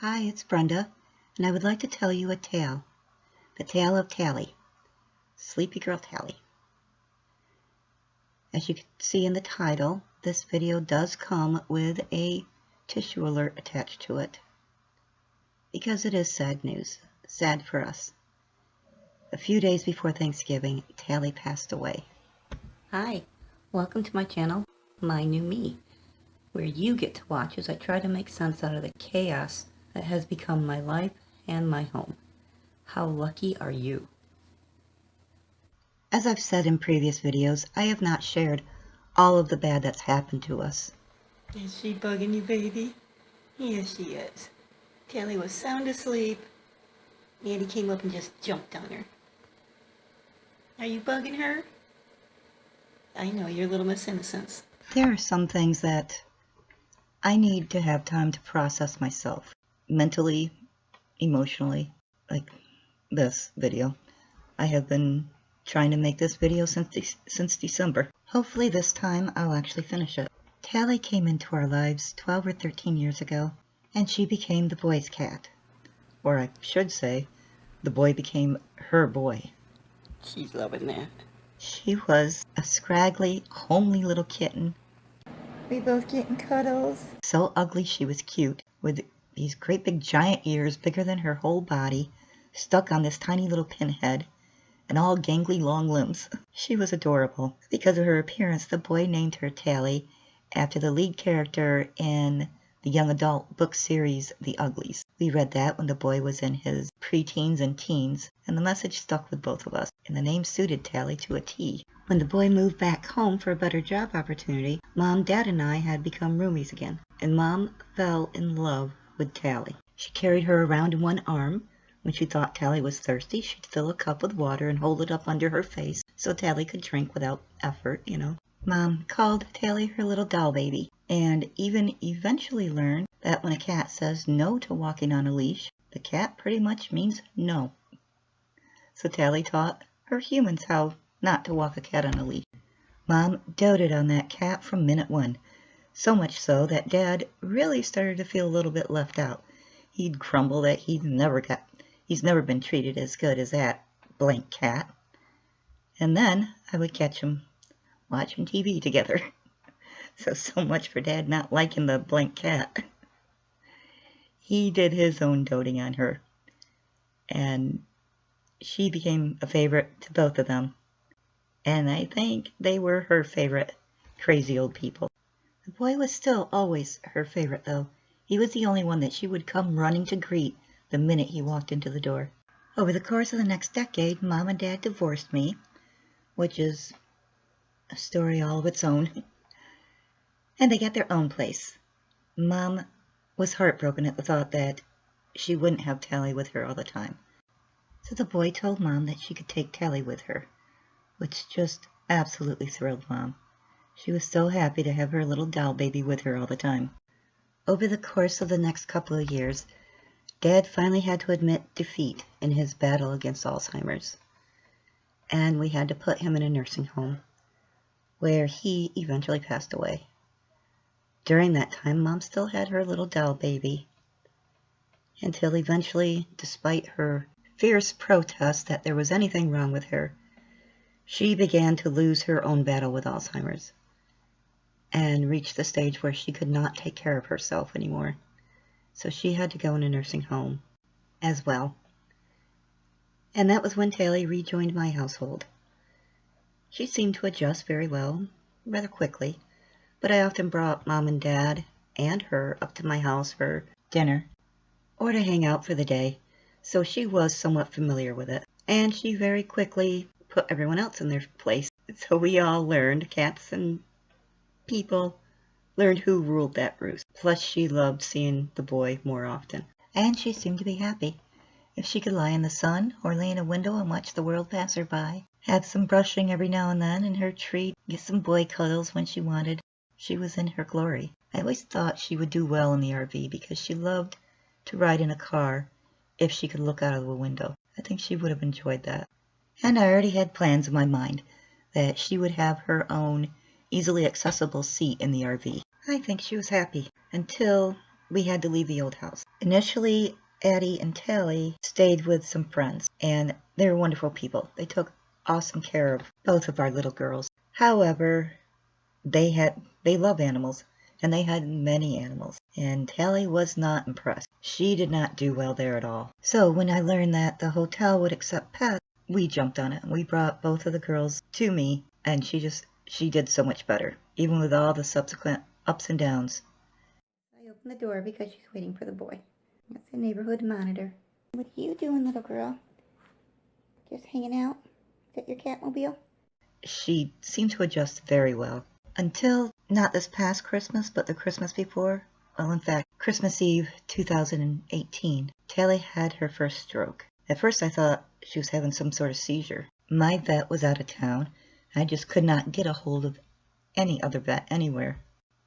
Hi, it's Brenda, and I would like to tell you a tale. The tale of Tally, Sleepy Girl Tally. As you can see in the title, this video does come with a tissue alert attached to it, because it is sad news, sad for us. A few days before Thanksgiving, Tally passed away. Hi, welcome to my channel, My New Me, where you get to watch as I try to make sense out of the chaos that has become my life and my home. How lucky are you? As I've said in previous videos, I have not shared all of the bad that's happened to us. Is she bugging you, baby? Yes, she is. Tally was sound asleep. Andy came up and just jumped on her. Are you bugging her? I know, you're little Miss Innocence. There are some things that I need to have time to process myself, mentally, emotionally, like this video. I have been trying to make this video since December. Hopefully this time I'll actually finish it. Tally came into our lives 12 or 13 years ago, and she became the boy's cat. Or I should say, the boy became her boy. She's loving that. She was a scraggly, homely little kitten. We both getting cuddles. So ugly she was cute, with these great big giant ears bigger than her whole body, stuck on this tiny little pinhead, and all gangly long limbs. She was adorable. Because of her appearance, the boy named her Tally, after the lead character in the young adult book series The Uglies. We read that when the boy was in his preteens and teens, and the message stuck with both of us, and the name suited Tally to a T. When the boy moved back home for a better job opportunity, Mom, Dad, and I had become roomies again, and Mom fell in love with Tally. She carried her around in one arm. When she thought Tally was thirsty, she'd fill a cup with water and hold it up under her face so Tally could drink without effort, Mom called Tally her little doll baby, and even eventually learned that when a cat says no to walking on a leash, the cat pretty much means no. So Tally taught her humans how not to walk a cat on a leash. Mom doted on that cat from minute one, so much so that Dad really started to feel a little bit left out. He'd grumble that he's never been treated as good as that blank cat. And then I would catch him watching TV together. So much for Dad not liking the blank cat. He did his own doting on her, and she became a favorite to both of them. And I think they were her favorite crazy old people. The boy was still always her favorite, though. He was the only one that she would come running to greet the minute he walked into the door. Over the course of the next decade, Mom and Dad divorced me, which is a story all of its own, and they got their own place. Mom was heartbroken at the thought that she wouldn't have Tally with her all the time. So the boy told Mom that she could take Tally with her, which just absolutely thrilled Mom. She was so happy to have her little doll baby with her all the time. Over the course of the next couple of years, Dad finally had to admit defeat in his battle against Alzheimer's, and we had to put him in a nursing home, where he eventually passed away. During that time, Mom still had her little doll baby, until eventually, despite her fierce protest that there was anything wrong with her, she began to lose her own battle with Alzheimer's, and reached the stage where she could not take care of herself anymore. So she had to go in a nursing home as well. And that was when Tally rejoined my household. She seemed to adjust very well, rather quickly, but I often brought Mom and Dad and her up to my house for dinner or to hang out for the day, so she was somewhat familiar with it. And she very quickly put everyone else in their place. So we all learned, cats and people, learned who ruled that roost. Plus she loved seeing the boy more often. And she seemed to be happy. If she could lie in the sun or lay in a window and watch the world pass her by, have some brushing every now and then in her treat, get some boy cuddles when she wanted, she was in her glory. I always thought she would do well in the RV because she loved to ride in a car if she could look out of the window. I think she would have enjoyed that. And I already had plans in my mind that she would have her own easily accessible seat in the RV. I think she was happy until we had to leave the old house. Initially, Addie and Tally stayed with some friends, and they were wonderful people. They took awesome care of both of our little girls. However, they love animals, and they had many animals, and Tally was not impressed. She did not do well there at all. So when I learned that the hotel would accept pets, we jumped on it. We brought both of the girls to me, and she did so much better, even with all the subsequent ups and downs. I opened the door because she's waiting for the boy. That's the neighborhood monitor. What are you doing, little girl? Just hanging out? Is that your Catmobile? She seemed to adjust very well. Until not this past Christmas, but the Christmas before. Well, in fact, Christmas Eve 2018, Tally had her first stroke. At first I thought she was having some sort of seizure. My vet was out of town. I just could not get a hold of any other vet anywhere.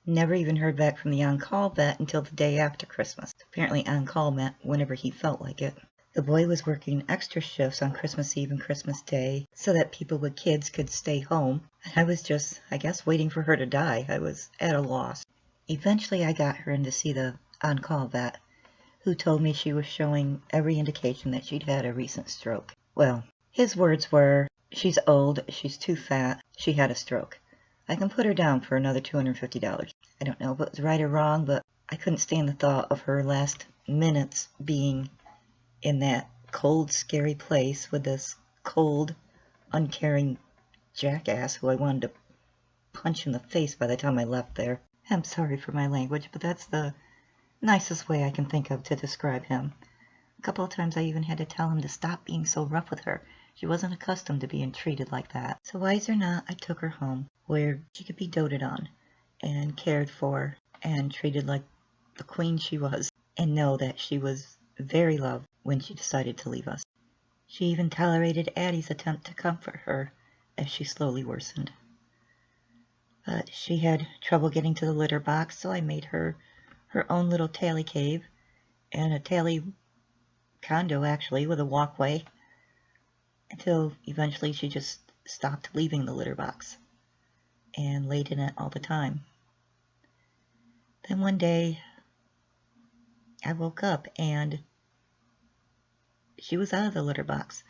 Never even heard back from the on-call vet until the day after Christmas. Apparently on-call meant whenever he felt like it. The boy was working extra shifts on Christmas Eve and Christmas Day so that people with kids could stay home. I was just, I guess, waiting for her to die. I was at a loss. Eventually I got her in to see the on-call vet, who told me she was showing every indication that she'd had a recent stroke. Well, his words were, "She's old, she's too fat, she had a stroke. I can put her down for another $250. I don't know if it was right or wrong, but I couldn't stand the thought of her last minutes being in that cold, scary place with this cold, uncaring jackass who I wanted to punch in the face by the time I left there. I'm sorry for my language, but that's the nicest way I can think of to describe him. A couple of times I even had to tell him to stop being so rough with her. She wasn't accustomed to being treated like that. So wise or not, I took her home, where she could be doted on and cared for and treated like the queen she was, and know that she was very loved when she decided to leave us. She even tolerated Addie's attempt to comfort her as she slowly worsened. But she had trouble getting to the litter box, so I made her her own little Tally cave, and a Tally condo actually, with a walkway, until eventually she just stopped leaving the litter box and laid in it all the time. Then one day I woke up and she was out of the litter box.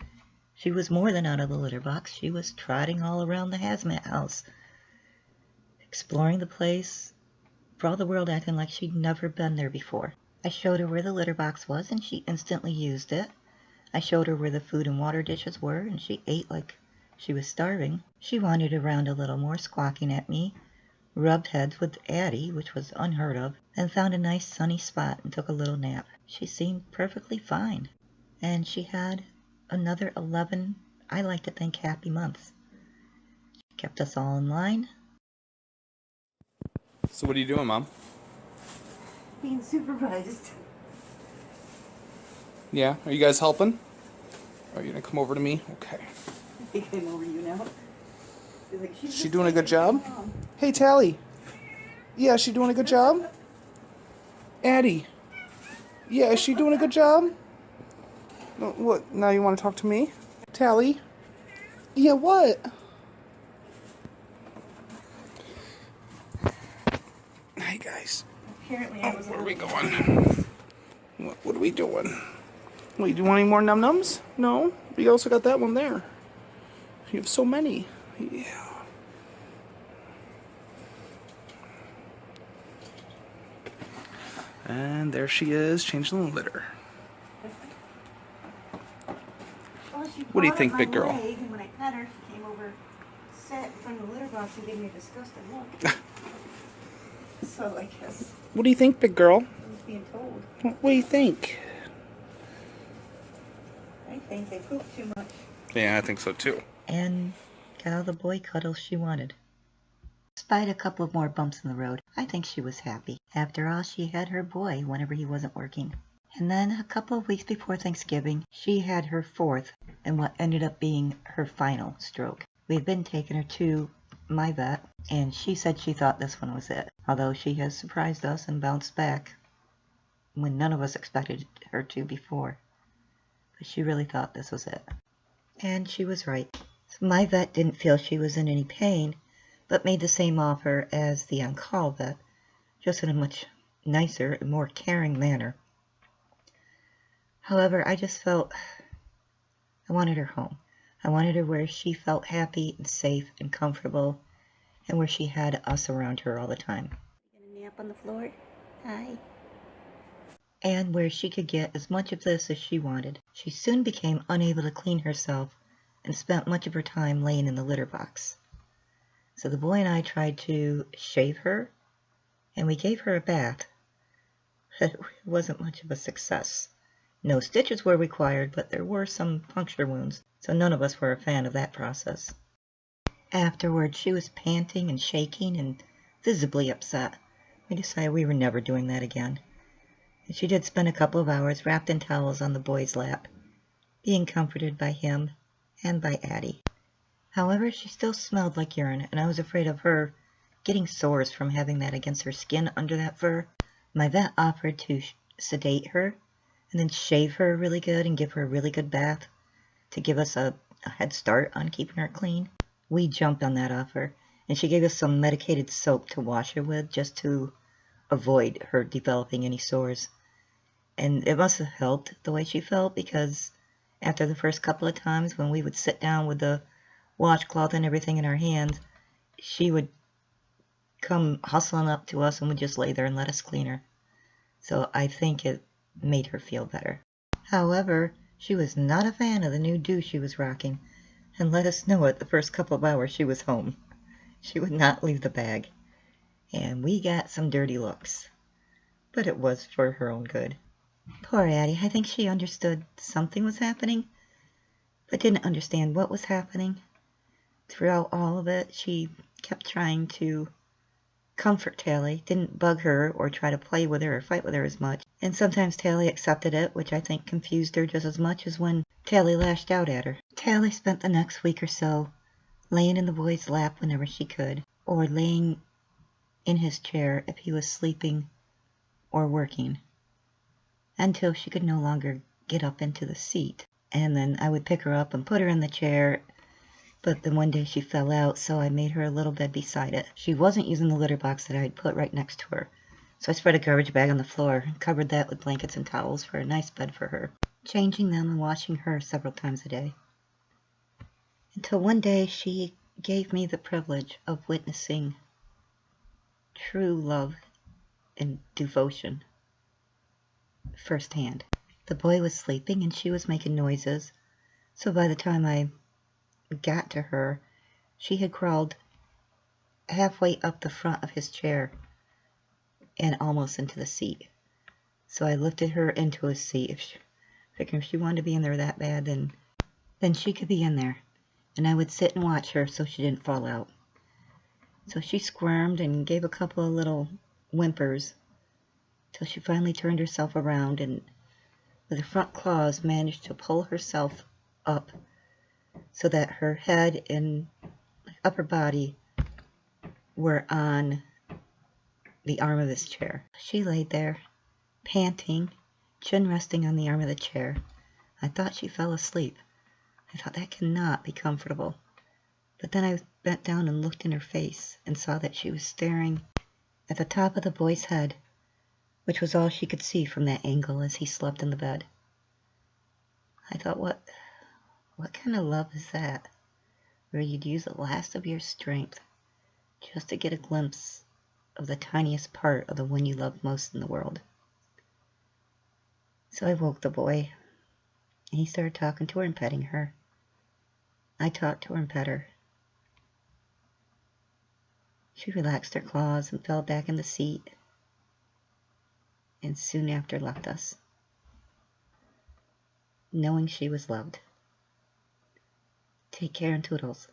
She was more than out of the litter box. She was trotting all around the hazmat house, exploring the place, for all the world acting like she'd never been there before. I showed her where the litter box was and she instantly used it. I showed her where the food and water dishes were and she ate like she was starving. She wandered around a little more, squawking at me, rubbed heads with Addie, which was unheard of, then found a nice sunny spot and took a little nap. She seemed perfectly fine. And she had another 11, I like to think, happy months. She kept us all in line. So what are you doing, Mom? Being supervised. Yeah, are you guys helping? Are you gonna come over to me? Okay. He came over you now. He's like, Is she doing a good job? Hey, Tally. Yeah, is she doing a good job? Addie. Yeah, is she doing a good job? No, what, now you want to talk to me? Tally. Yeah, what? Hey, guys. Apparently Oh, I was where are we a little going? What are we doing? Wait, do you want any more num-nums? No? We also got that one there. You have so many. Yeah. And there she is, changing the litter. Well, she What do you clawed think, at my big girl? leg, and when I pet her, she came over, sat in front of the litter box, and gave me a disgusted look. So I guess What do you think, big girl? I was being told. What do you think? I think they poop too much. Yeah, I think so too. And got all the boy cuddles she wanted. Despite a couple of more bumps in the road, I think she was happy. After all, she had her boy whenever he wasn't working. And then a couple of weeks before Thanksgiving, she had her fourth and what ended up being her final stroke. We had been taking her to my vet, and she said she thought this one was it, although she has surprised us and bounced back when none of us expected her to before. But she really thought this was it. And she was right. My vet didn't feel she was in any pain, but made the same offer as the on-call vet, just in a much nicer and more caring manner. However, I just felt I wanted her home. I wanted her where she felt happy and safe and comfortable, and where she had us around her all the time. You gonna nap on the floor? Hi. And where she could get as much of this as she wanted. She soon became unable to clean herself and spent much of her time laying in the litter box. So the boy and I tried to shave her, and we gave her a bath. It wasn't much of a success. No stitches were required, but there were some puncture wounds, so none of us were a fan of that process. Afterwards, she was panting and shaking and visibly upset. We decided we were never doing that again. And she did spend a couple of hours wrapped in towels on the boy's lap, being comforted by him and by Addie. However, she still smelled like urine, and I was afraid of her getting sores from having that against her skin under that fur. My vet offered to sedate her and then shave her really good and give her a really good bath to give us a head start on keeping her clean. We jumped on that offer, and she gave us some medicated soap to wash her with just to avoid her developing any sores. And it must have helped the way she felt, because after the first couple of times when we would sit down with the washcloth and everything in our hands, she would come hustling up to us and would just lay there and let us clean her. So I think it made her feel better. However, she was not a fan of the new do she was rocking, and let us know it the first couple of hours she was home. She would not leave the bag, and we got some dirty looks, but it was for her own good. Poor Addie, I think she understood something was happening, but didn't understand what was happening. Throughout all of it, she kept trying to comfort Tally, didn't bug her or try to play with her or fight with her as much, and sometimes Tally accepted it, which I think confused her just as much as when Tally lashed out at her. Tally spent the next week or so laying in the boy's lap whenever she could, or laying in his chair if he was sleeping or working, until she could no longer get up into the seat. And then I would pick her up and put her in the chair, but then one day she fell out, so I made her a little bed beside it. She wasn't using the litter box that I had put right next to her, so I spread a garbage bag on the floor and covered that with blankets and towels for a nice bed for her, changing them and washing her several times a day. Until one day she gave me the privilege of witnessing true love and devotion firsthand. The boy was sleeping and she was making noises, so by the time I got to her, she had crawled halfway up the front of his chair and almost into the seat. So I lifted her into a seat, figuring if she wanted to be in there that bad, then she could be in there, and I would sit and watch her so she didn't fall out. So she squirmed and gave a couple of little whimpers till she finally turned herself around and with her front claws managed to pull herself up so that her head and upper body were on the arm of his chair. She laid there, panting, chin resting on the arm of the chair. I thought she fell asleep. I thought that cannot be comfortable. But then I bent down and looked in her face and saw that she was staring at the top of the boy's head, which was all she could see from that angle as he slept in the bed. I thought, what kind of love is that, where you'd use the last of your strength just to get a glimpse of the tiniest part of the one you love most in the world? So I woke the boy, and he started talking to her and petting her. I talked to her and pet her. She relaxed her claws and fell back in the seat, and soon after left us, knowing she was loved. Take care and toodles.